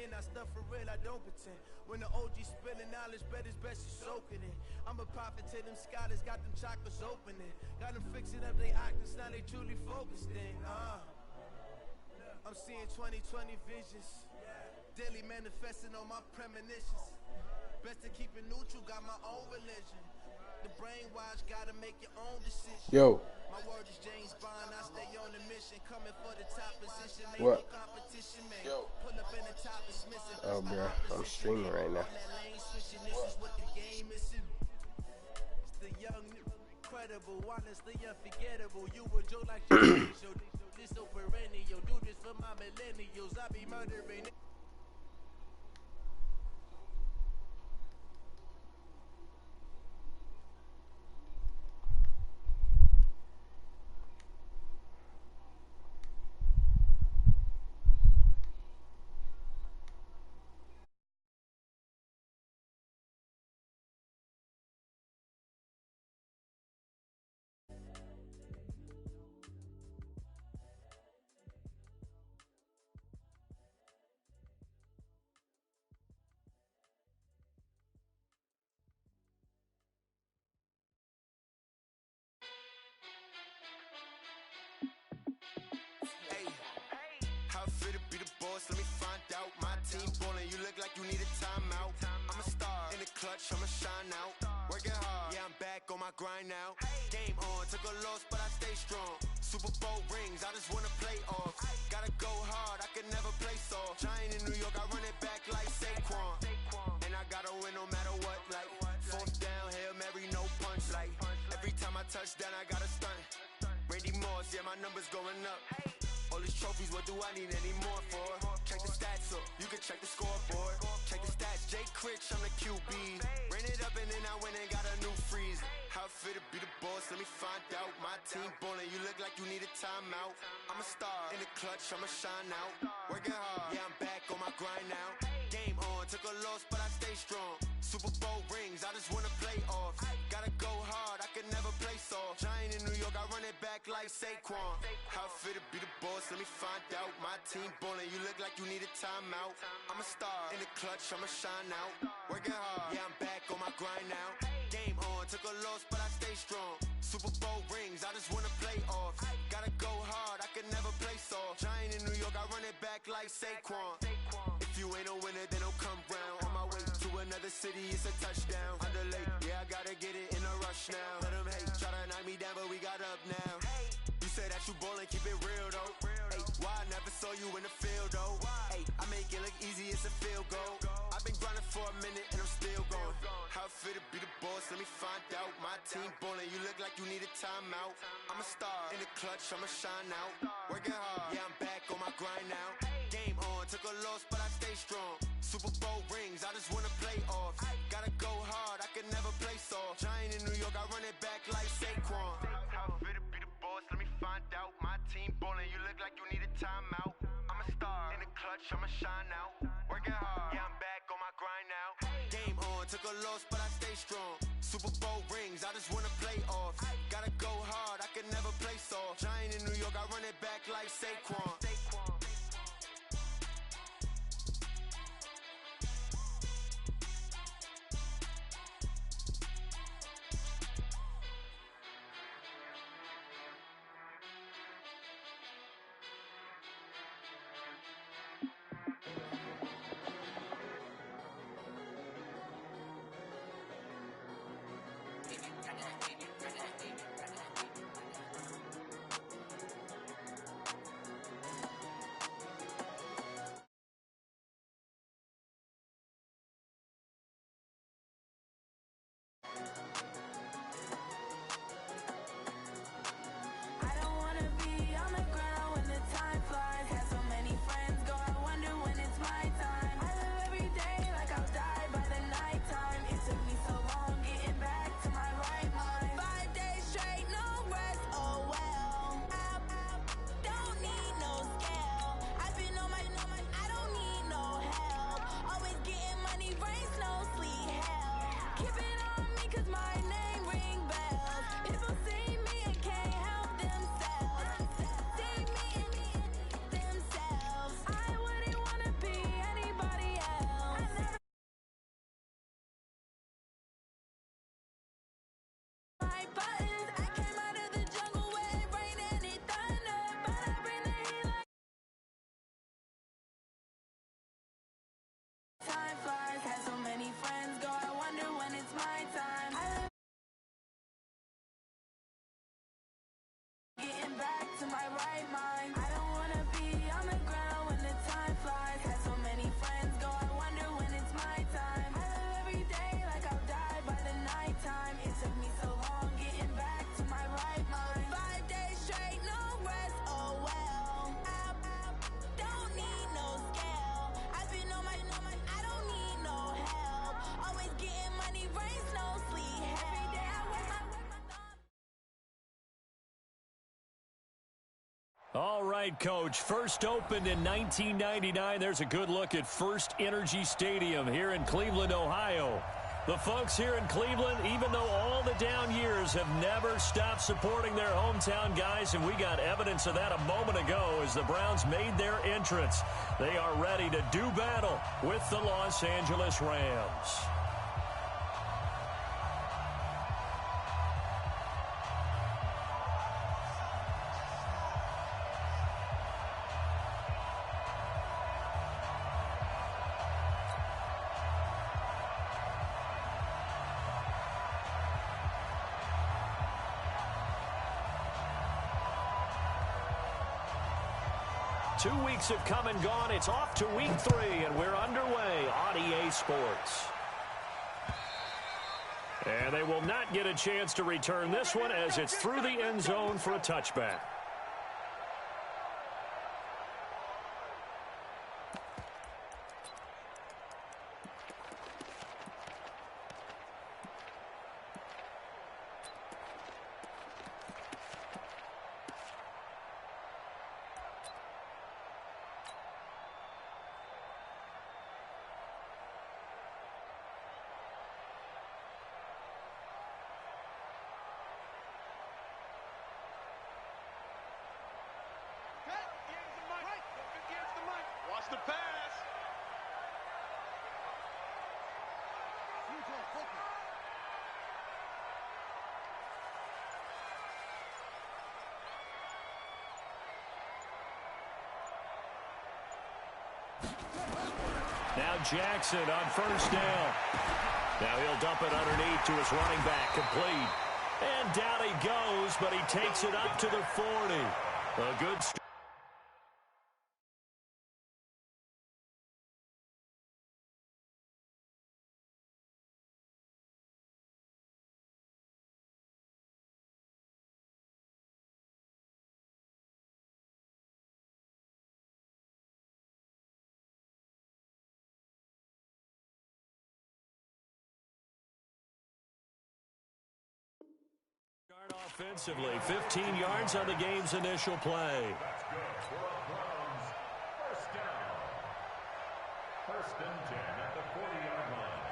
in, I stuff for real, I don't pretend. When the OG spilling knowledge, bet it's best you soaking it. I'm a prophet to them scholars, got them chakras opening. Got them fixing up they octaves, now they truly focused in. I'm seeing 2020 visions, daily manifesting on my premonitions. Best to keep it neutral, got my own religion. The brainwash, gotta make your own decision. Yo. My word is James Bond, I stay on the mission. Coming for the top position, ain't What? no competition, man. Yo. Pull up in the top is missing. Oh, bro, I'm streaming right now. This is what the game is. It's the young, incredible, honestly unforgettable. You were Joe like this so perennial. Do this for my millennials. I be murdering it. Let me find out. My team ballin', you look like you need a timeout. I'm a star in the clutch, I'ma shine out. Working hard, yeah, I'm back on my grind now. Game on, took a loss, but I stay strong. Super Bowl rings, I just wanna play off. Gotta go hard, I can never play soft. Giant in New York, I run it back like Saquon. And I gotta win no matter what, like fourth down, Hail Mary, no punch. Like every time I touch down, I gotta stunt. Randy Moss, yeah, my numbers going up. All these trophies, what do I need any more for? Check the stats up, you can check the scoreboard. Check the stats, Jake Critch, I'm the QB. Ran it up and then I went and got a new freeze. How fit to be the boss, let me find out. My team ballin', you look like you need a timeout. I'm a star in the clutch, I'ma shine out. Working hard, yeah, I'm back on my grind now. Game on, took a loss, but I stay strong. Super Bowl rings, I just wanna play off. Gotta go hard, I can never play soft. Giant in New York, I run it back like Saquon. How fit to be the boss, let me find out. My team ballin', you look like you need a timeout. I'm a star in the clutch, I'ma shine out. Working hard, yeah, I'm back on my grind now. Game on, took a loss, but I stay strong. Super Bowl rings, I just wanna play off. Gotta go hard, I can never play soft. Giant in New York, I run it back like Saquon. If you ain't a winner, then don't come round. On my way to another city, it's a touchdown. Underlay, yeah, I gotta get it in a rush now. Let them hate, try to knock me down, but we got up now. You say that you ballin', keep it real though. Hey, why I never saw you in the field though? Hey, I make it look easy, it's a field goal. I've been grinding for a minute and I'm still going. How fit to be the boss, let me find out. My team ballin', you look like you need a timeout. I'm a star in the clutch, I'ma shine out. Working hard, yeah, I'm back on my grind now. Game on, took a loss, but I stay strong. Super Bowl rings, I just wanna play off. Gotta go hard, I can never play soft. Giant in New York, I run it back like Saquon. How fit to be the boss, let me find out. My team ballin', you look like you need a timeout. I'm a star in the clutch, I'ma shine out. Working hard, yeah, I'm back on my grind now. Game on, took a loss, but I stay strong. Super Bowl rings, I just wanna play off. Gotta go hard, I can never play soft. Giant in New York, I run it back like Saquon. right mind. I don't wanna be on the ground when the time flies. Had so many friends go, I wonder when it's my time. I live every day like I'll die by the nighttime. It took me so long getting back to my right mind. 5 days straight, no rest, oh well. Don't need no scale. I've been on my, I don't need no help. Always getting money, rain, snow, sleet. Every day I work my thumb. All right, Coach. First opened in 1999. There's a good look at First Energy Stadium here in Cleveland, Ohio. The folks here in Cleveland, even though all the down years, have never stopped supporting their hometown guys, and we got evidence of that a moment ago as the Browns made their entrance. They are ready to do battle with the Los Angeles Rams. Two weeks have come and gone. It's off to week 3, and we're underway on EA Sports. And they will not get a chance to return this one as it's through the end zone for a touchback. Watch the pass. Now Jackson on first down. Now he'll dump it underneath to his running back, complete. And down he goes, but he takes it up to the 40. A good start. Offensively, 15 yards on the game's initial play. First down. First and 10 at the 40-yard line.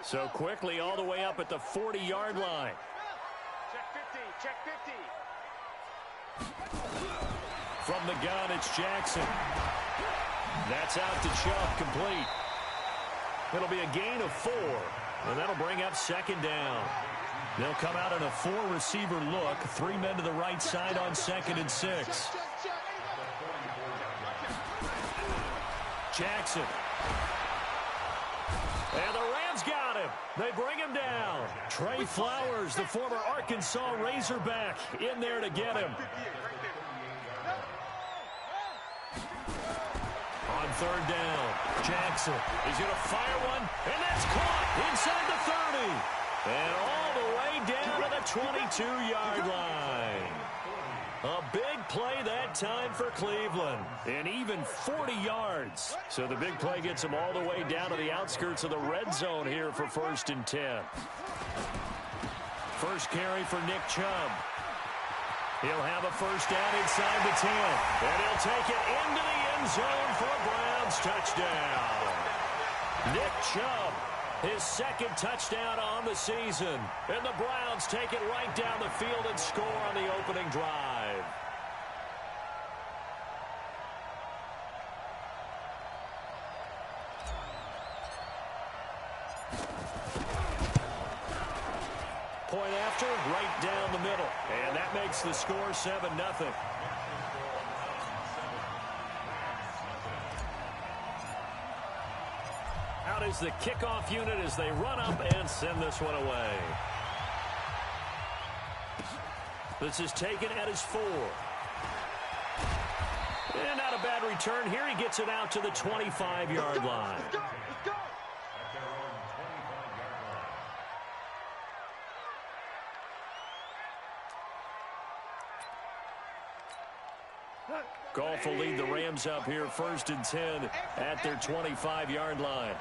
So quickly all the way up at the 40-yard line. Check 50. From the gun, it's Jackson. That's out to Chubb, complete. It'll be a gain of 4, and that'll bring up second down. They'll come out in a 4-receiver look, 3 men to the right side on 2nd and 6. Jackson. And the Rams got him. They bring him down. Trey Flowers, the former Arkansas Razorback, in there to get him. On third down, Jackson is going to fire one, and that's caught inside the 30. And all the way down to the 22-yard line. A big play that time for Cleveland, and even 40 yards. So the big play gets them all the way down to the outskirts of the red zone here for 1st and 10. First carry for Nick Chubb. He'll have a first down inside the 10, and he'll take it into the end zone for a Browns touchdown. Nick Chubb, his 2nd touchdown on the season, and the Browns take it right down the field and score on the opening drive. Point after, right down the middle. And that makes the score 7-0. out as the kickoff unit as they run up and send this one away. This is taken at his 4. And not a bad return here. He gets it out to the 25-yard line. Let's go. Goff will lead the Rams up here 1st and 10 at their 25-yard line.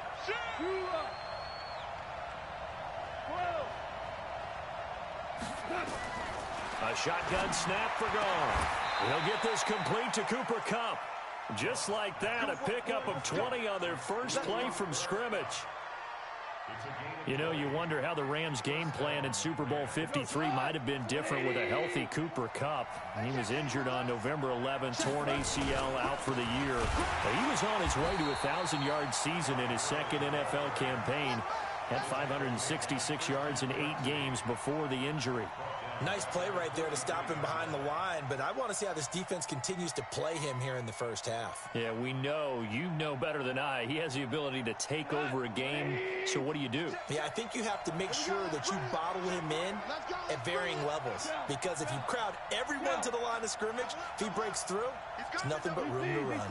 A shotgun snap for Goff. He'll get this complete to Cooper Kupp. Just like that, a pickup of 20 on their first play from scrimmage. You know, you wonder how the Rams' game plan in Super Bowl 53 might have been different with a healthy Cooper Kupp. He was injured on November 11th, torn ACL, out for the year. But he was on his way to a 1,000-yard season in his second NFL campaign. Had 566 yards in 8 games before the injury. Nice play right there to stop him behind the line, but I want to see how this defense continues to play him here in the first half. Yeah, we know. You know better than I. He has the ability to take over a game, so what do? Yeah, I think you have to make sure that you bottle him in at varying levels, because if you crowd everyone to the line of scrimmage, if he breaks through, there's nothing but room to run.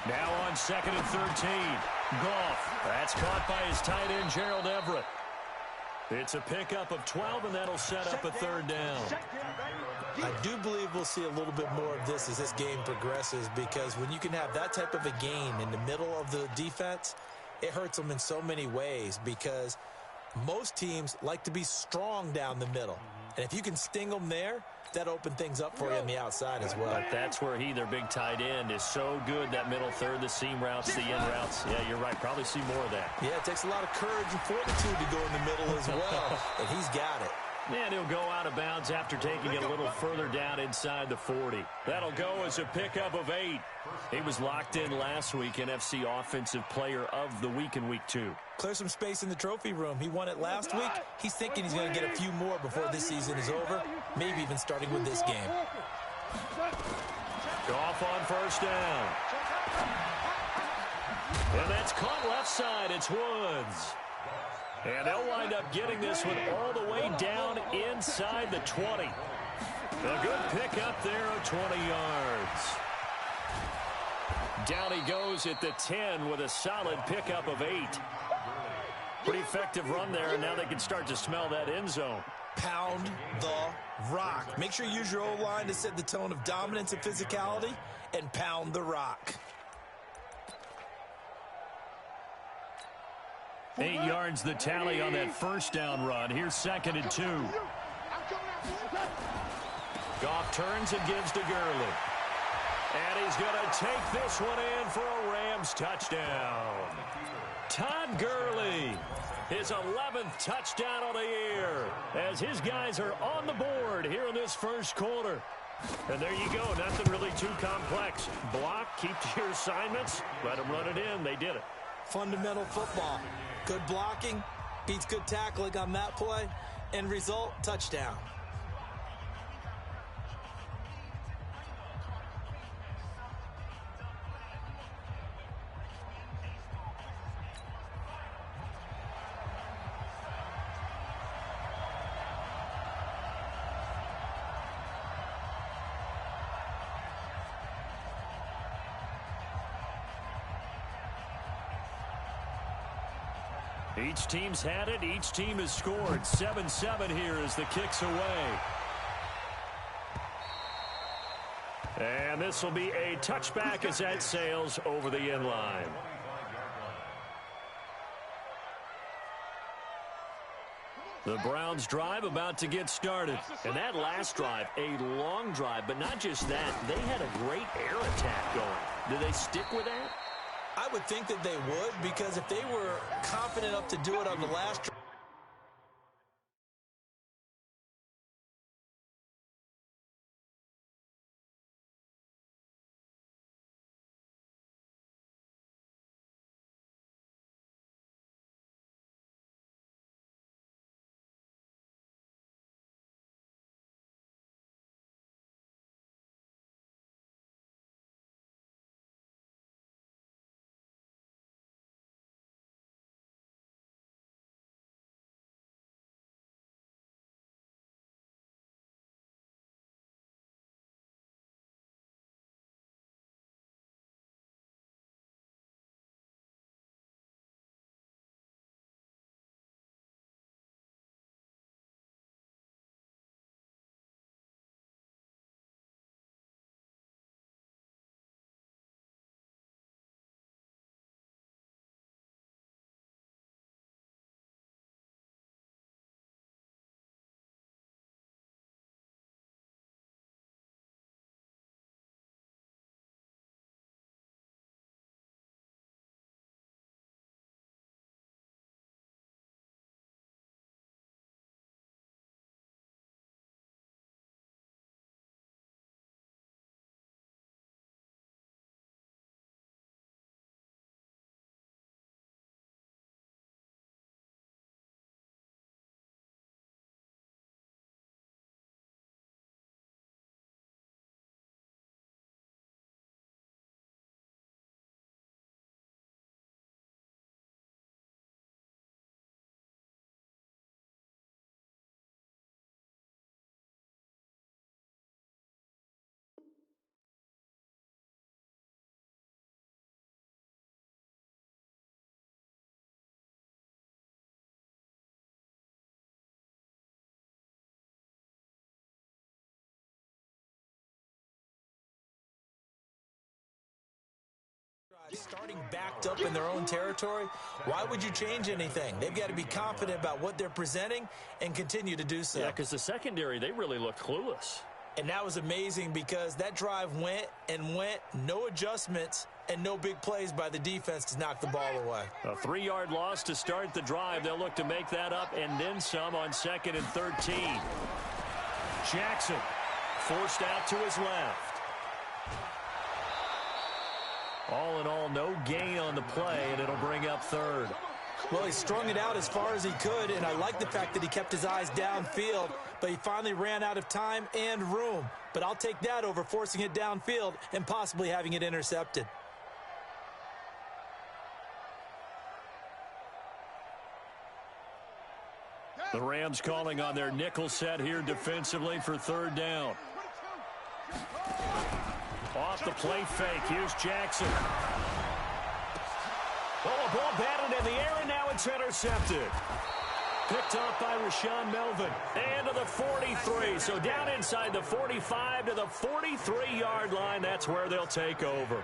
Now on 2nd and 13. Goff. That's caught by his tight end, Gerald Everett. It's a pickup of 12, and that'll set up a 3rd down. I do believe we'll see a little bit more of this as this game progresses, because when you can have that type of a gain in the middle of the defense, it hurts them in so many ways, because most teams like to be strong down the middle. And if you can sting them there, that opened things up for you on the outside as well. But that's where their big tight end, is so good, that middle third, the seam routes, the in routes. Yeah, you're right. Probably see more of that. Yeah, it takes a lot of courage and fortitude to go in the middle as well, and he's got it. And he'll go out of bounds after taking it a little further down inside the 40. That'll go as a pickup of 8. He was locked in last week, NFC Offensive Player of the Week in Week 2. Clear some space in the trophy room. He won it last week. He's thinking he's going to get a few more before this season is over, maybe even starting with this game. Goff on 1st down. And that's caught left side. It's Woods. And they'll wind up getting this one all the way down inside the 20. A good pickup there of 20 yards. Down he goes at the 10 with a solid pickup of 8. Pretty effective run there, and now they can start to smell that end zone. Pound the rock. Make sure you use your O-line to set the tone of dominance and physicality, and pound the rock. 8 yards the tally on that 1st down run. Here's 2nd and 2. Goff turns and gives to Gurley. And he's going to take this one in for a Rams touchdown. Todd Gurley, his 11th touchdown of the year, as his guys are on the board here in this 1st quarter. And there you go, nothing really too complex. Block, keep to your assignments, let them run it in. They did it. Fundamental football. Good blocking beats good tackling on that play. End result, touchdown. Each team's had it. Each team has scored. 7-7 here as the kick's away. And this will be a touchback as that sails over the end line. The Browns drive about to get started. And that last drive, a long drive, but not just that. They had a great air attack going. Do they stick with that? I would think that they would, because if they were confident enough to do it on the last drive, starting backed up in their own territory, why would you change anything? They've got to be confident about what they're presenting and continue to do so. Yeah, because the secondary, they really looked clueless. And that was amazing because that drive went and went, no adjustments, and no big plays by the defense to knock the ball away. A 3-yard loss to start the drive. They'll look to make that up and then some on 2nd and 13. Jackson forced out to his left. All in all, no gain on the play, and it'll bring up 3rd. Well, he strung it out as far as he could, and I like the fact that he kept his eyes downfield, but he finally ran out of time and room. But I'll take that over forcing it downfield and possibly having it intercepted. The Rams calling on their nickel set here defensively for 3rd down. Off the play fake, here's Jackson. Oh, a ball batted in the air, and now it's intercepted. Picked up by Rashawn Melvin. And to the 43. So down inside the 45 to the 43-yard line. That's where they'll take over.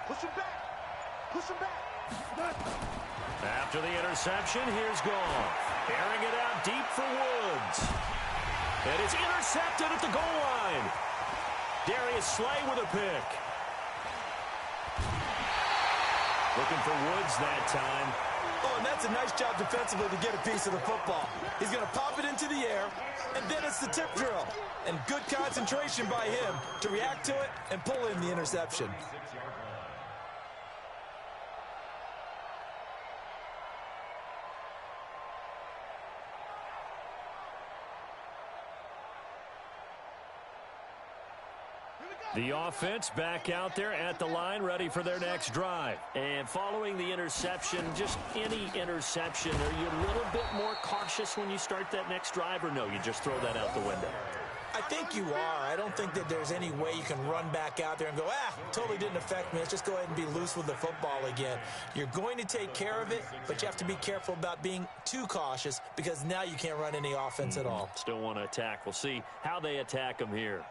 Push him back. Push him back. After the interception, here's Goff. Airing it out deep for Woods. And it's intercepted at the goal line. Darius Slay with a pick. Looking for Woods that time. Oh, and that's a nice job defensively to get a piece of the football. He's going to pop it into the air, and then it's the tip drill. And good concentration by him to react to it and pull in the interception. The offense back out there at the line, ready for their next drive. And following the interception, just any interception, are you a little bit more cautious when you start that next drive, or no, you just throw that out the window? I think you are. I don't think that there's any way you can run back out there and go, totally didn't affect me. Let's just go ahead and be loose with the football again. You're going to take care of it, but you have to be careful about being too cautious because now you can't run any offense at all. Still want to attack. We'll see how they attack them here.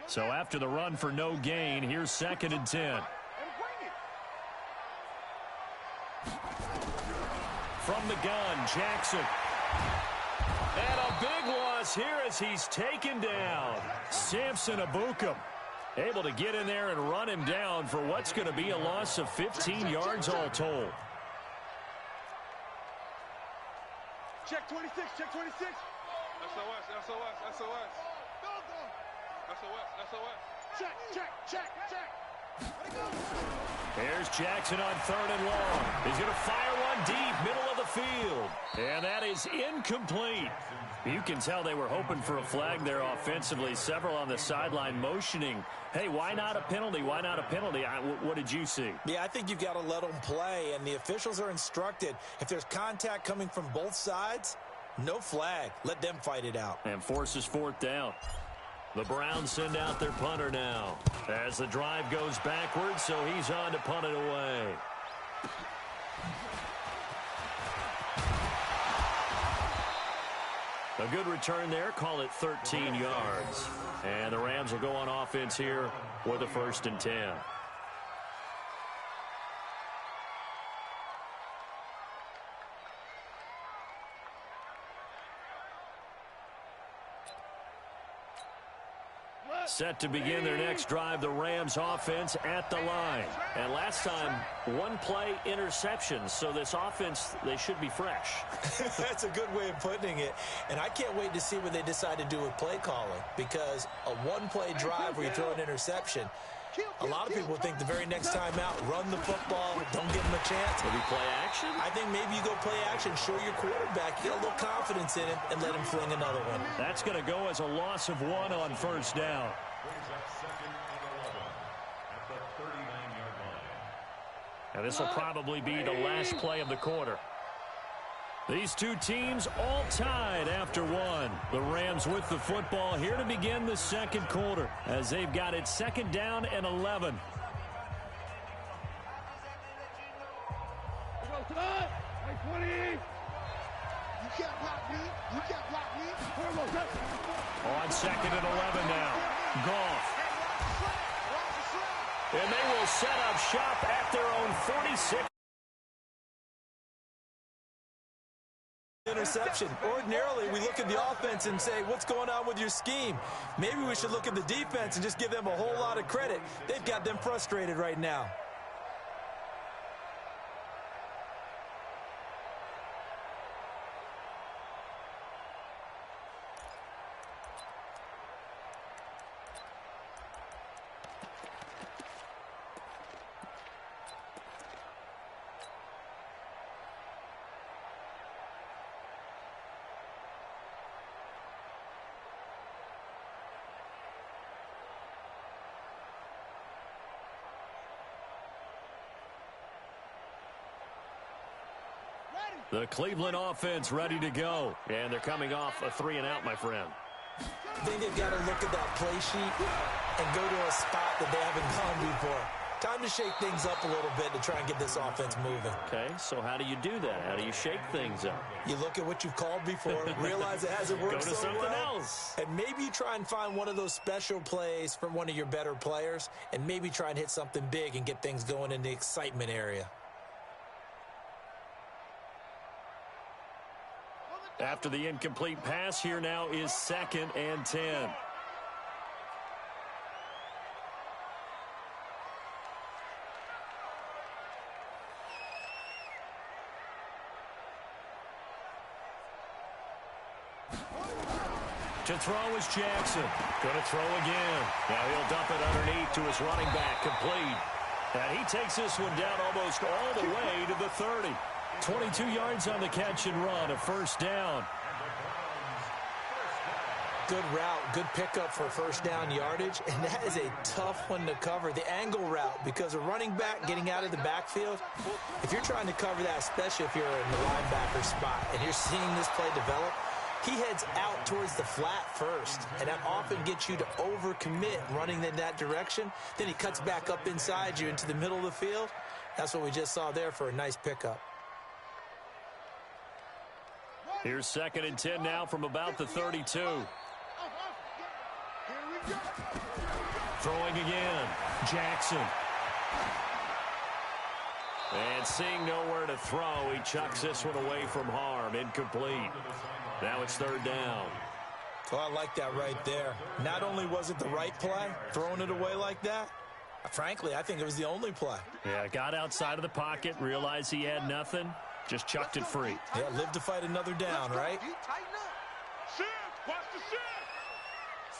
So after the run for no gain, here's 2nd and 10. From the gun, Jackson. And a big loss here as he's taken down. Samson Abukum able to get in there and run him down for what's going to be a loss of 15 yards all told. Check 26, check 26. SOS, SOS, SOS. SOS. Check. Here's Jackson on 3rd and long. He's going to fire one deep, middle of the field. And that is incomplete. You can tell they were hoping for a flag there offensively. Several on the sideline motioning, hey, why not a penalty? Why not a penalty? What did you see? Yeah, I think you've got to let them play, and the officials are instructed. If there's contact coming from both sides, no flag. Let them fight it out. And forces 4th down. The Browns send out their punter now as the drive goes backwards, so he's on to punt it away. A good return there, call it 13 yards. And the Rams will go on offense here with a 1st and 10. Set to begin their next drive, the Rams offense at the line. And last time, 1-play interceptions. So this offense, they should be fresh. That's a good way of putting it. And I can't wait to see what they decide to do with play calling. Because a 1-play drive where you throw an interception, a lot of people think the very next time out, run the football, don't give them a chance. Maybe play action? I think maybe you go play action, show your quarterback, get a little confidence in him, and let him fling another one. That's going to go as a loss of 1 on 1st down. brings up 2nd and 11 at the 39-yard line. And this will probably be the last play of the quarter. These two teams all tied after one. The Rams with the football here to begin the second quarter as they've got it 2nd down and 11. On 2nd and 11 now. Goff. And they will set up shop at their own 46. Interception. Ordinarily, we look at the offense and say, what's going on with your scheme? Maybe we should look at the defense and just give them a whole lot of credit. They've got them frustrated right now. The Cleveland offense ready to go. And they're coming off a 3-and-out, my friend. I think they've got to look at that play sheet and go to a spot that they haven't gone before. Time to shake things up a little bit to try and get this offense moving. Okay, so how do you do that? How do you shake things up? You look at what you've called before, realize it hasn't worked Go to so something well, else. and maybe you try and find one of those special plays from one of your better players, and maybe try and hit something big and get things going in the excitement area. After the incomplete pass, here now is 2nd and 10. To throw is Jackson. Going to throw again. Now he'll dump it underneath to his running back, complete. And he takes this one down almost all the way to the 30. 22 yards on the catch and run, a 1st down. Good route, good pickup for 1st down yardage, and that is a tough one to cover, the angle route, because a running back getting out of the backfield, if you're trying to cover that, especially if you're in the linebacker spot, and you're seeing this play develop, he heads out towards the flat first, and that often gets you to overcommit running in that direction. Then he cuts back up inside you into the middle of the field. That's what we just saw there for a nice pickup. Here's 2nd and 10 now from about the 32. Throwing again. Jackson. And seeing nowhere to throw, he chucks this one away from harm. Incomplete. Now it's 3rd down. Oh, I like that right there. Not only was it the right play, throwing it away like that, frankly, I think it was the only play. Yeah, got outside of the pocket, realized he had nothing, just chucked it free. Yeah, live to fight another down, right? Watch the shift.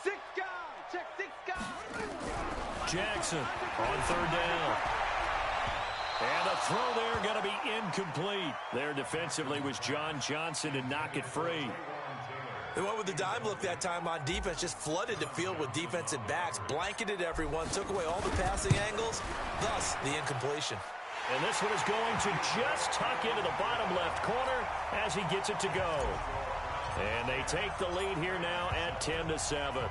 6 guys. Check 6 guys. Jackson on 3rd down. And a throw there going to be incomplete. There defensively was John Johnson to knock it free. They went with the dime look that time on defense, just flooded the field with defensive backs, blanketed everyone, took away all the passing angles, thus the incompletion. And this one is going to just tuck into the bottom left corner as he gets it to go. And they take the lead here now at 10-7.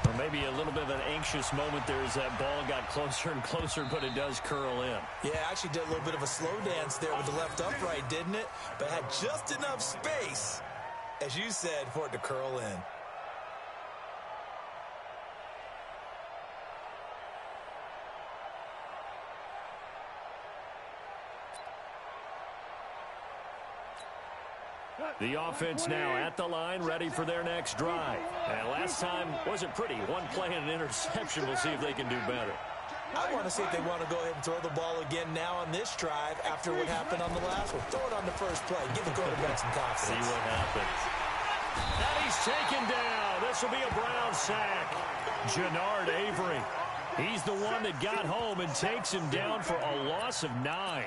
Or maybe a little bit of an anxious moment there as that ball got closer and closer, but it does curl in. Yeah, actually did a little bit of a slow dance there with the left upright, didn't it? But had just enough space, as you said, for it to curl in. The offense now at the line, ready for their next drive. And last time wasn't pretty. One play and an interception. We'll see if they can do better. I want to see if they want to go ahead and throw the ball again now on this drive after what happened on the last one. Throw it on the first play. Give the quarterback some confidence. See what happens. And he's taken down. This will be a Brown sack. Jannard Avery. He's the one that got home and takes him down for a loss of 9.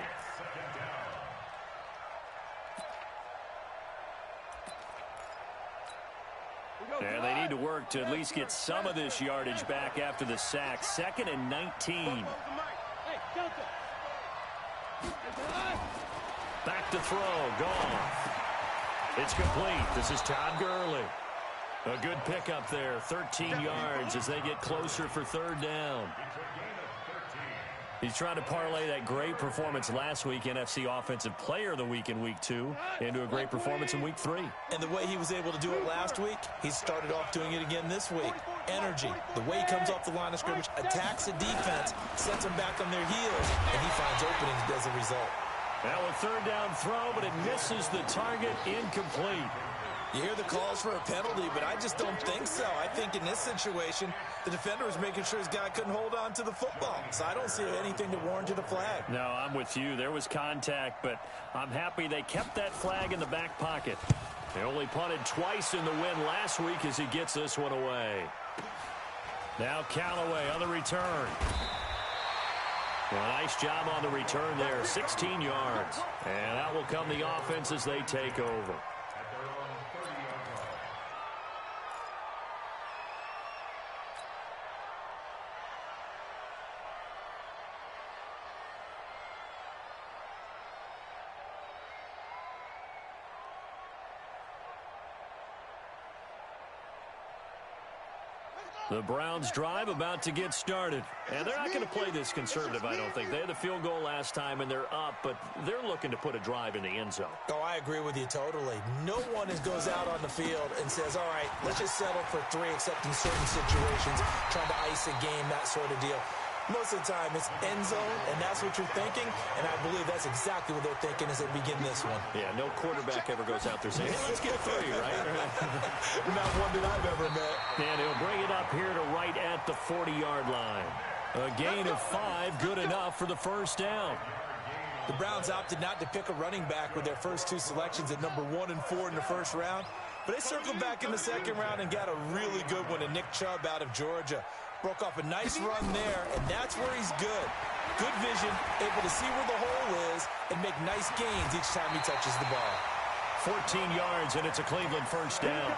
And they need to work to at least get some of this yardage back after the sack. 2nd and 19. Back to throw. Goff. It's complete. This is Todd Gurley. A good pickup there. 13 yards as they get closer for 3rd down. He's trying to parlay that great performance last week, NFC Offensive Player of the Week in Week 2, into a great performance in Week 3. And the way he was able to do it last week, he started off doing it again this week. Energy, the way he comes off the line of scrimmage, attacks the defense, sets them back on their heels, and he finds openings as a result. Now a 3rd down throw, but it misses the target, incomplete. You hear the calls for a penalty, but I just don't think so. I think in this situation, the defender was making sure his guy couldn't hold on to the football. So I don't see anything that warranted a flag. No, I'm with you. There was contact, but I'm happy they kept that flag in the back pocket. They only punted twice in the win last week as he gets this one away. Now Callaway on the return. Well, nice job on the return there. 16 yards. And that will come the offense as they take over. The Browns drive about to get started. And they're not going to play this conservative, I don't think. They had the field goal last time, and they're up, but they're looking to put a drive in the end zone. Oh, I agree with you totally. No one goes out on the field and says, all right, let's just settle for 3, except in certain situations, trying to ice a game, that sort of deal. Most of the time, it's end zone, and that's what you're thinking, and I believe that's exactly what they're thinking as they begin this one. Yeah, no quarterback ever goes out there saying, hey, let's get 3, right? Not one that I've ever met. And he'll bring it up here to right at the 40-yard line. A gain of 5, good enough for the 1st down. The Browns opted not to pick a running back with their first 2 selections at number 1 and 4 in the 1st round, but they circled back in the 2nd round and got a really good one to Nick Chubb out of Georgia. Broke off a nice run there, and that's where he's good. Good vision, able to see where the hole is, and make nice gains each time he touches the ball. 14 yards, and it's a Cleveland 1st down.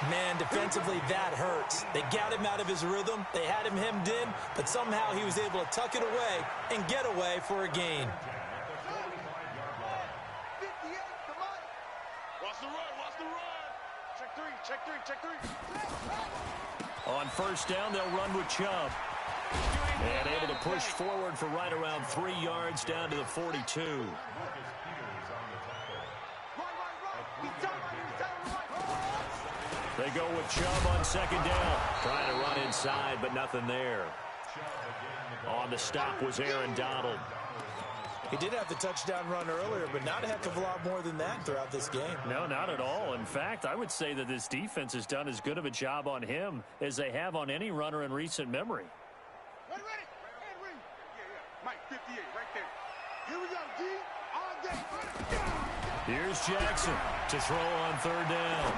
Man, defensively, that hurts. They got him out of his rhythm. They had him hemmed in, but somehow he was able to tuck it away and get away for a gain. Watch the run. Check three. On 1st down, they'll run with Chubb. And able to push forward for right around 3 yards down to the 42. They go with Chubb on 2nd down. Trying to run inside, but nothing there. On the stop was Aaron Donald. He did have the touchdown run earlier, but not a heck of a lot more than that throughout this game. No, not at all. In fact, I would say that this defense has done as good of a job on him as they have on any runner in recent memory. Ready. Yeah. Mike, 58, right there. Here we go, D. All day. Here's Jackson to throw on 3rd down.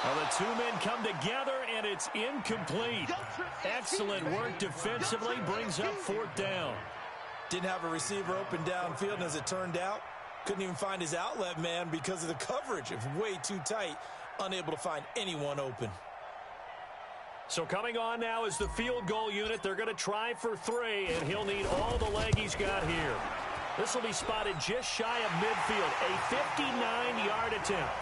Well, the 2 men come together, and it's incomplete. Excellent work defensively, brings up 4th down. Didn't have a receiver open downfield, and as it turned out, couldn't even find his outlet man because of the coverage. It was way too tight, unable to find anyone open. So coming on now is the field goal unit. They're going to try for 3, and he'll need all the leg he's got here. This will be spotted just shy of midfield, a 59-yard attempt.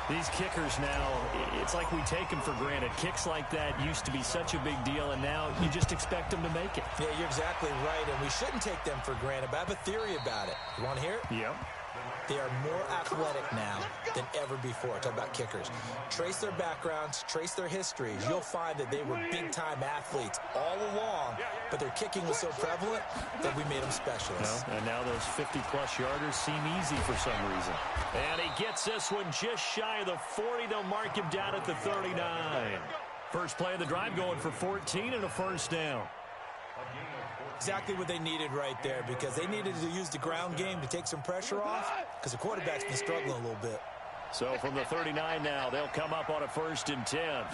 These kickers now, it's like we take them for granted. Kicks like that used to be such a big deal, and now you just expect them to make it. Yeah, you're exactly right, and we shouldn't take them for granted, but I have a theory about it. You want to hear it? Yep. They are more athletic now than ever before. Talk about kickers. Trace their backgrounds, trace their histories. You'll find that they were big-time athletes all along, but their kicking was so prevalent that we made them specialists. And now those 50-plus yarders seem easy for some reason. And he gets this one just shy of the 40. They'll mark him down at the 39. First play of the drive going for 14 and a 1st down. Exactly what they needed right there, because they needed to use the ground game to take some pressure off, because the quarterback's been struggling a little bit. So from the 39 now, they'll come up on a 1st and 10.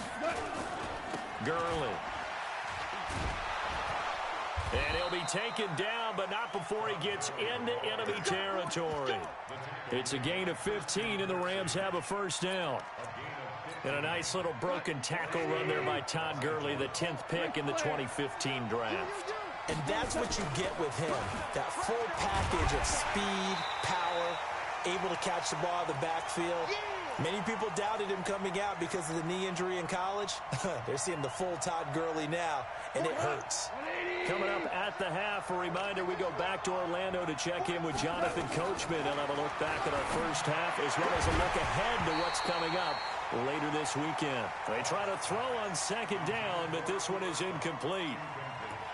Gurley. And he'll be taken down, but not before he gets into enemy territory. It's a gain of 15, and the Rams have a first down. And a nice little broken tackle run there by Todd Gurley, the 10th pick in the 2015 draft. And that's what you get with him, that full package of speed, power, able to catch the ball in the backfield. Many people doubted him coming out because of the knee injury in college. They're seeing the full Todd Gurley now, and it hurts. Coming up at the half, a reminder, we go back to Orlando to check in with Jonathan Coachman and have a look back at our first half, as well as a look ahead to what's coming up later this weekend. They try to throw on second down, but this one is incomplete.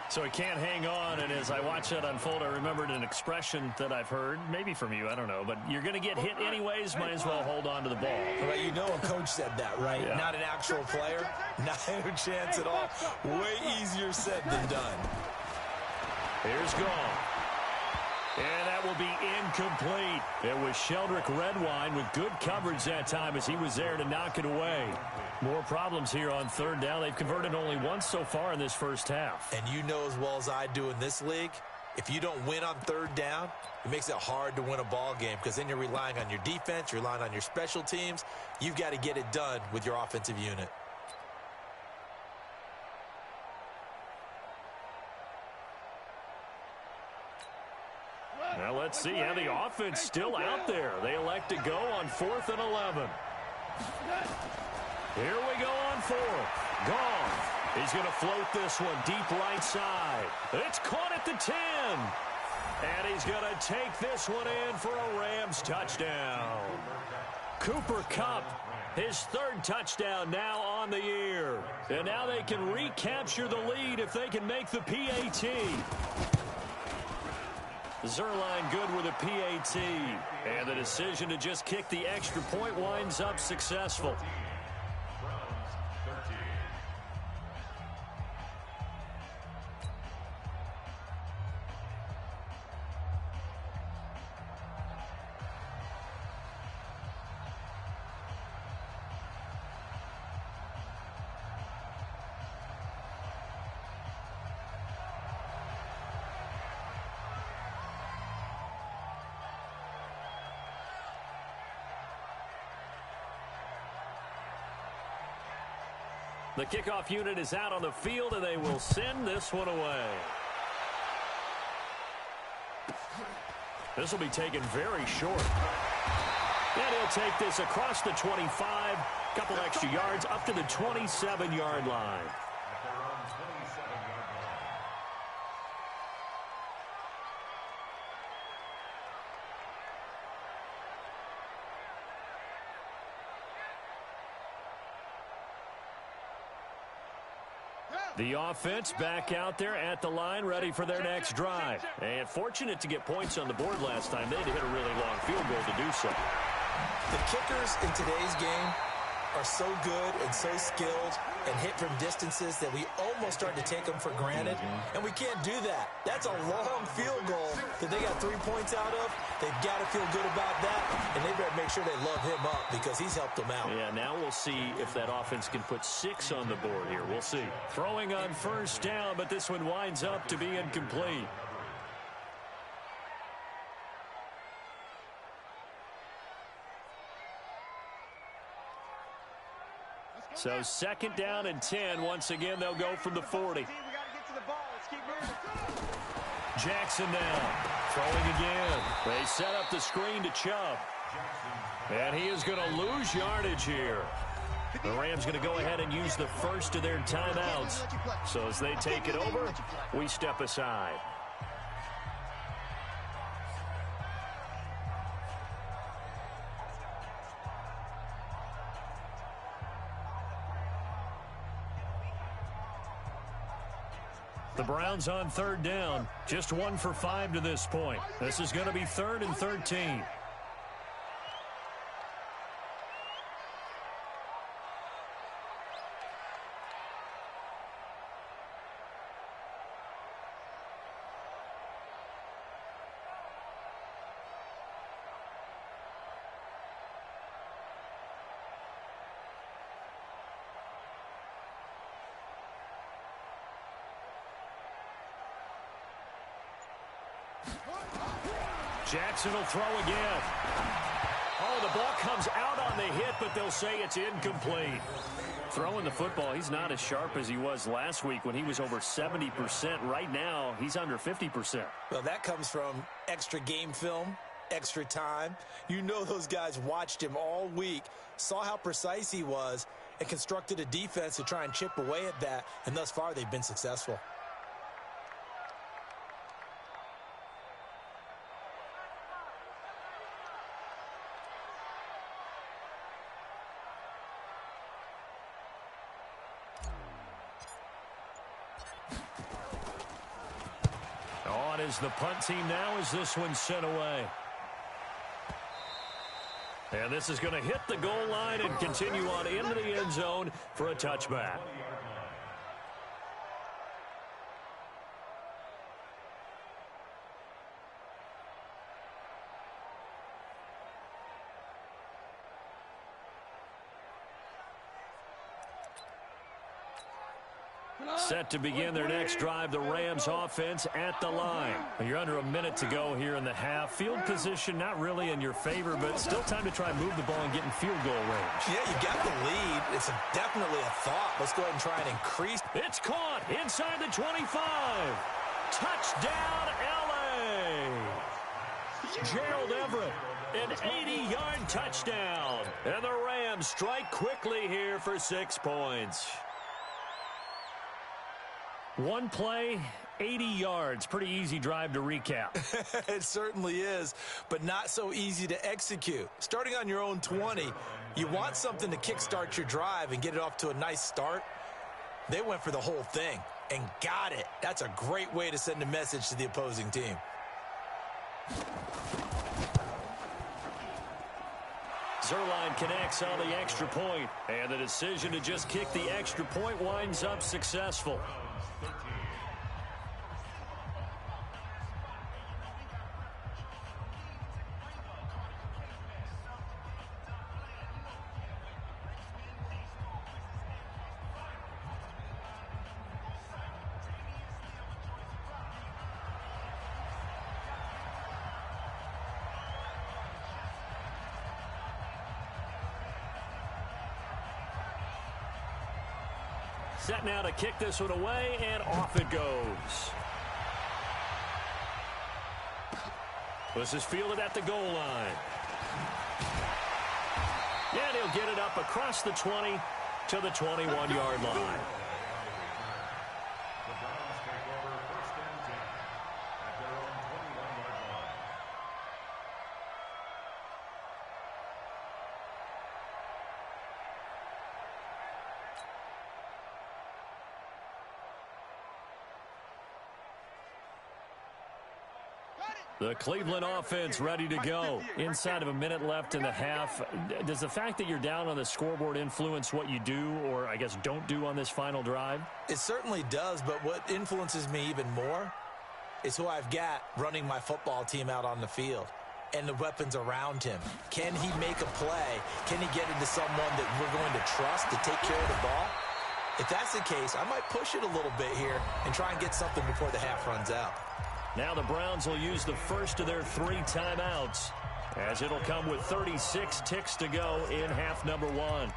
So he can't hang on, and as I watch that unfold, I remembered an expression that I've heard, maybe from you, I don't know, but you're going to get hit anyways, might as well hold on to the ball. Well, you know a coach said that, right? Yeah. Not an actual player. Not a chance at all. Way easier said than done. Here's gone. And that will be incomplete. It was Sheldrick Redwine with good coverage that time as he was there to knock it away. More problems here on third down. They've converted only once so far in this first half. And you know as well as I do in this league, if you don't win on third down, it makes it hard to win a ball game because then you're relying on your defense, you're relying on your special teams. You've got to get it done with your offensive unit. Now let's see how the offense still out there. They elect to go on 4th and 11. Here we go on 4th. Gone. He's going to float this one deep right side. It's caught at the 10. And he's going to take this one in for a Rams touchdown. Cooper Kupp, his 3rd touchdown now on the year. And now they can recapture the lead if they can make the PAT. Zerline good with a PAT. And the decision to just kick the extra point winds up successful. The kickoff unit is out on the field, and they will send this one away. This will be taken very short. And he'll take this across the 25, couple extra yards, up to the 27-yard line. The offense back out there at the line, ready for their next drive. And fortunate to get points on the board last time. They had to hit a really long field goal to do so. The kickers in today's game are so good and so skilled and hit from distances that we almost start to take them for granted. And we can't do that. That's a long field goal that they got 3 points out of. They've got to feel good about that, and they better make sure they love him up because he's helped them out. Yeah, now we'll see if that offense can put 6 on the board here. We'll see. Throwing on first down, but this one winds up to be incomplete. So 2nd down and 10. Once again, they'll go from the 40. Jackson now. Throwing again. They set up the screen to Chubb. And he is going to lose yardage here. The Rams going to go ahead and use the first of their timeouts. So as they take it over, we step aside. The Browns on 3rd down. Just 1 for 5 to this point. This is going to be 3rd and 13. Jackson will throw again. Oh, the ball comes out on the hit, but they'll say it's incomplete. Throwing the football, he's not as sharp as he was last week when he was over 70%. Right now, he's under 50%. Well, that comes from extra game film, extra time. You know those guys watched him all week, saw how precise he was, and constructed a defense to try and chip away at that, and thus far they've been successful. On is the punt team now as this one's sent away. And this is going to hit the goal line and continue on into the end zone for a touchback. Set to begin their next drive, the Rams offense at the line. You're under a minute to go here in the half. Field position not really in your favor, but still time to try and move the ball and get in field goal range. Yeah, you got the lead. It's definitely a thought. Let's go ahead and try and increase. It's caught inside the 25. Touchdown, L.A. Gerald Everett, an 80-yard touchdown. And the Rams strike quickly here for 6 points. One play, 80 yards. Pretty easy drive to recap. It certainly is, but not so easy to execute. Starting on your own 20, you want something to kickstart your drive and get it off to a nice start. They went for the whole thing and got it. That's a great way to send a message to the opposing team. Zerline connects on the extra point, and the decision to just kick the extra point winds up successful. Set now to kick this one away, and off it goes. This is fielded at the goal line. And he'll get it up across the 20 to the 21-yard line. The Cleveland offense ready to go. Inside of a minute left in the half. Does the fact that you're down on the scoreboard influence what you do, or I guess don't do on this final drive? It certainly does, but what influences me even more is who I've got running my football team out on the field and the weapons around him. Can he make a play? Can he get into someone that we're going to trust to take care of the ball? If that's the case, I might push it a little bit here and try and get something before the half runs out. Now the Browns will use the first of their 3 timeouts, as it'll come with 36 ticks to go in half number 1.